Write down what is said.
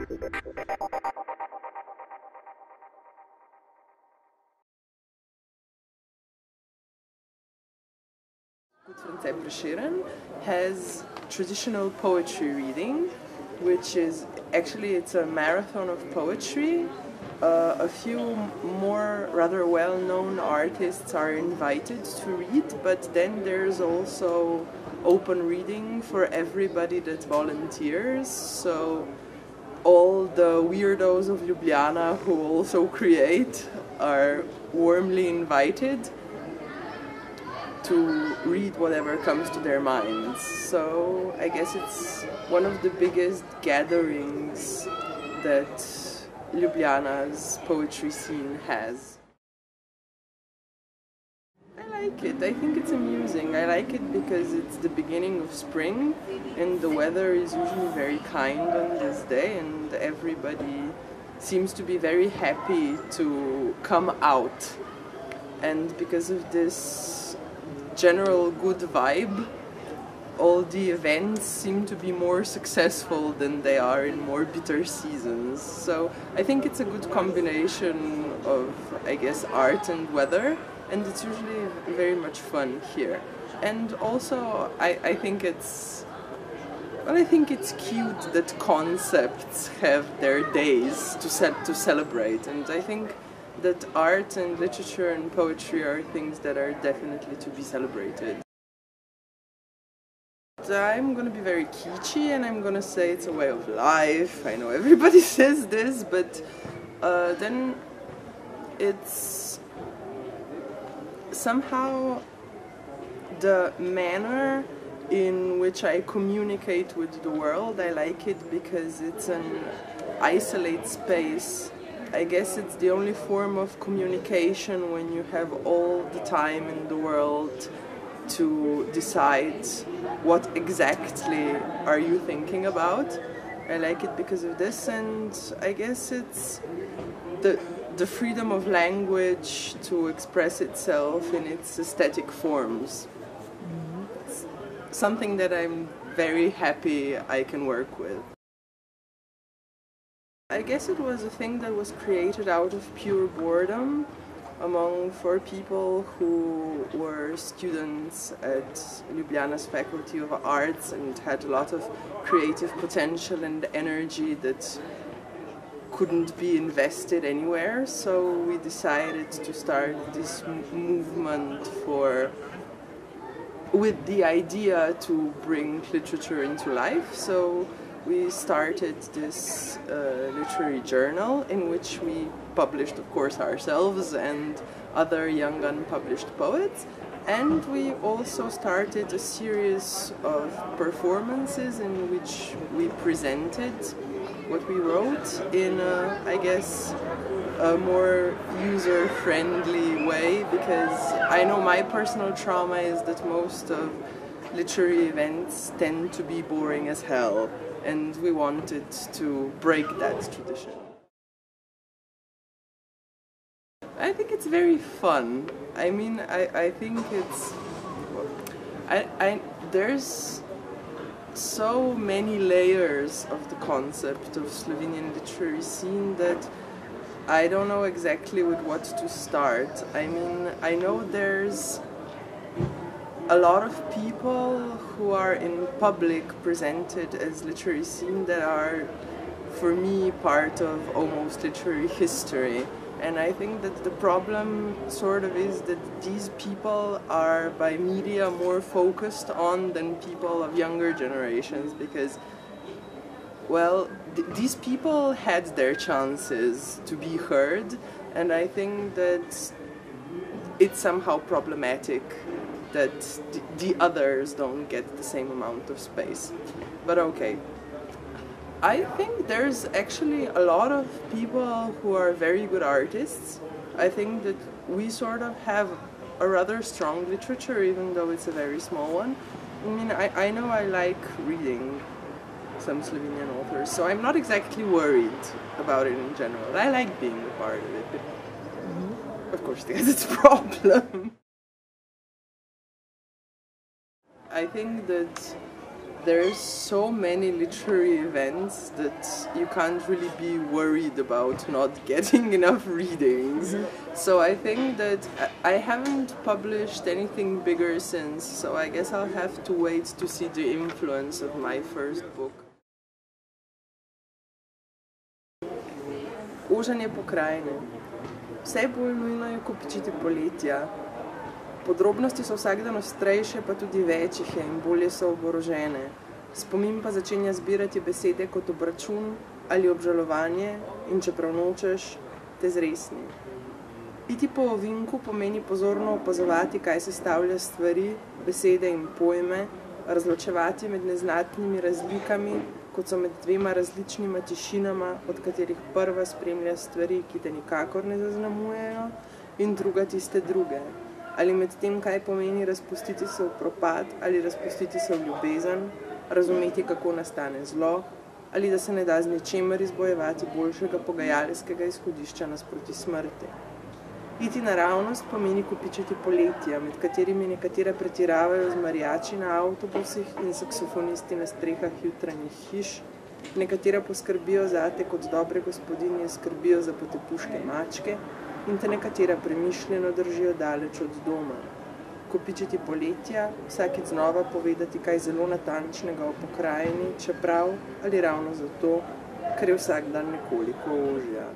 Perat has traditional poetry reading, which is actually it's a marathon of poetry. A few more rather well-known artists are invited to read, but then there's also open reading for everybody that volunteers. So all the weirdos of Ljubljana who also create are warmly invited to read whatever comes to their minds. So I guess it's one of the biggest gatherings that Ljubljana's poetry scene has. I like it. I think it's amusing. I like it because it's the beginning of spring and the weather is usually very kind on this day and everybody seems to be very happy to come out. And because of this general good vibe, all the events seem to be more successful than they are in more bitter seasons. So I think it's a good combination of, I guess, art and weather, and it's usually very much fun here. And also I think it's cute that concepts have their days to celebrate, and I think that art and literature and poetry are things that are definitely to be celebrated. I'm gonna be very kitschy and I'm gonna say it's a way of life. I know everybody says this, but then it's somehow the manner in which I communicate with the world. I like it because it's an isolated space. I guess it's the only form of communication when you have all the time in the world to decide what exactly are you thinking about. I like it because of this, and I guess it's the freedom of language to express itself in its aesthetic forms. It's something that I'm very happy I can work with. I guess it was a thing that was created out of pure boredom among 4 people who were students at Ljubljana's Faculty of Arts and had a lot of creative potential and energy that couldn't be invested anywhere. So we decided to start this movement with the idea to bring literature into life. So we started this literary journal in which we published, of course, ourselves and other young unpublished poets. And we also started a series of performances in which we presented what we wrote in, I guess, a more user-friendly way, because I know my personal trauma is that most of literary events tend to be boring as hell, and we wanted to break that tradition. I think it's very fun. I mean, I think it's... there's so many layers of the concept of Slovenian literary scene that I don't know exactly with what to start. I mean, I know there's a lot of people who are in public presented as literary scene that are, for me, part of almost literary history. And I think that the problem sort of is that these people are by media more focused on than people of younger generations, because, well, these people had their chances to be heard, and I think that it's somehow problematic that the others don't get the same amount of space. But okay. I think there's actually a lot of people who are very good artists. I think that we sort of have a rather strong literature, even though it's a very small one. I mean, I know I like reading some Slovenian authors, so I'm not exactly worried about it in general. I like being a part of it, but of course it has its problem. I think that there's so many literary events that you can't really be worried about not getting enough readings. So I think that I haven't published anything bigger since, so I guess I'll have to wait to see the influence of my first book. Oženje pokrajine. Vse bolj nujno je kopičiti poletja. Podrobnosti so vsak dan ostrejše, pa tudi več jih je in bolje so oborožene. Spomin pa začenja zbirati besede kot obračun ali obžalovanje in čeprav nočeš, te zresni. Iti po ovinku pomeni pozorno opazovati, kaj sestavlja stvari, besede in pojme, razločevati med neznatnimi razlikami, kot so med dvema različnima tišinama, od katerih prva spremlja stvari, ki te nikakor ne zaznamujejo, in druga tiste druge. Ali med tem, kaj pomeni razpustiti se v propad ali razpustiti se v ljubezen, razumeti, kako nastane zlo, ali da se ne da z ničemer izbojevati boljšega pogajalskega izhodišča nasproti smrti. Iti naravnost pomeni kopičiti poletja, med katerimi nekatera pretiravajo z mariači na avtobusih in saksofonisti na strehah jutranjih hiš, nekatera poskrbijo zate kot dobre gospodinje skrbijo za potepuške mačke in te nekatera premišljeno držijo daleč od doma. Kopičiti poletja, vsakič znova povedati kaj zelo natančnega o pokrajini, čeprav ali ravno zato, ker je vsak dan nekoliko ožja.